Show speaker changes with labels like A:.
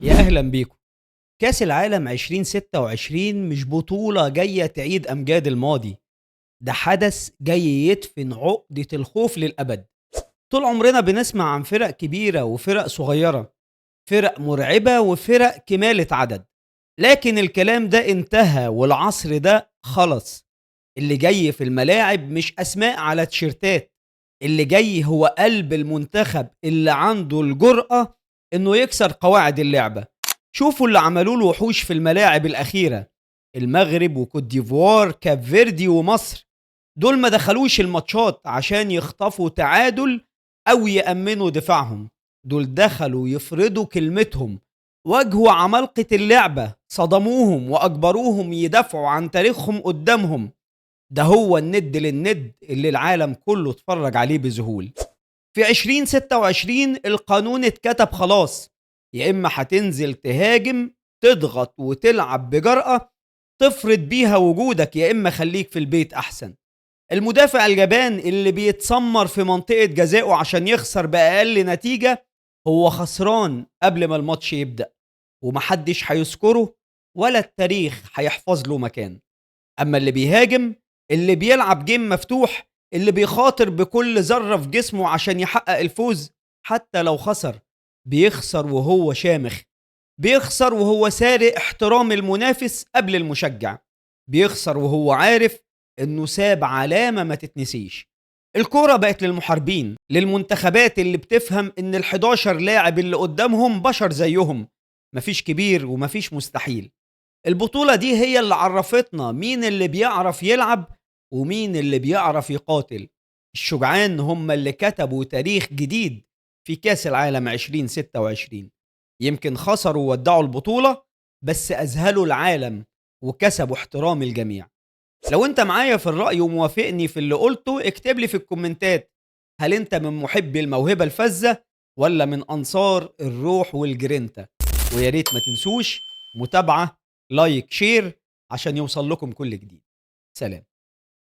A: يا أهلا بيكم. كأس العالم 2026 مش بطولة جاية تعيد أمجاد الماضي، ده حدث جاي يدفن عقدة الخوف للأبد. طول عمرنا بنسمع عن فرق كبيرة وفرق صغيرة، فرق مرعبة وفرق كمالة عدد، لكن الكلام ده انتهى والعصر ده خلص. اللي جاي في الملاعب مش أسماء على تيشيرتات، اللي جاي هو قلب المنتخب اللي عنده الجرأة إنه يكسر قواعد اللعبة. شوفوا اللي عملوه الوحوش في الملاعب الأخيرة، المغرب وكوت ديفوار كاب فيردي ومصر. دول ما دخلوش الماتشات عشان يخطفوا تعادل أو يأمنوا دفاعهم، دول دخلوا يفرضوا كلمتهم، واجهوا عمالقة اللعبة، صدموهم وأجبروهم يدافعوا عن تاريخهم قدامهم. ده هو الند للند اللي العالم كله اتفرج عليه بذهول. في 2026 القانون اتكتب خلاص، يا إما هتنزل تهاجم، تضغط وتلعب بجرأة تفرض بيها وجودك، يا إما خليك في البيت أحسن. المدافع الجبان اللي بيتسمر في منطقة جزائه عشان يخسر بأقل نتيجة هو خسران قبل ما الماتش يبدأ، ومحدش هيذكره ولا التاريخ هيحفظ له مكان. أما اللي بيهاجم، اللي بيلعب جيم مفتوح، اللي بيخاطر بكل ذرة في جسمه عشان يحقق الفوز حتى لو خسر، بيخسر وهو شامخ، بيخسر وهو سارق احترام المنافس قبل المشجع، بيخسر وهو عارف انه ساب علامة ما تتنسيش. الكورة بقت للمحاربين، للمنتخبات اللي بتفهم ان ال11 لاعب اللي قدامهم بشر زيهم، مفيش كبير ومفيش مستحيل. البطولة دي هي اللي عرفتنا مين اللي بيعرف يلعب ومين اللي بيعرف يقاتل. الشجعان هم اللي كتبوا تاريخ جديد في كأس العالم 2026. يمكن خسروا وودعوا البطولة، بس أذهلوا العالم وكسبوا احترام الجميع. لو انت معايا في الرأي وموافقني في اللي قلته، اكتب لي في الكومنتات، هل انت من محبي الموهبة الفذة ولا من أنصار الروح والجرينتا؟ ويا ريت ما تنسوش متابعة، لايك، شير، عشان يوصل لكم كل جديد. سلام.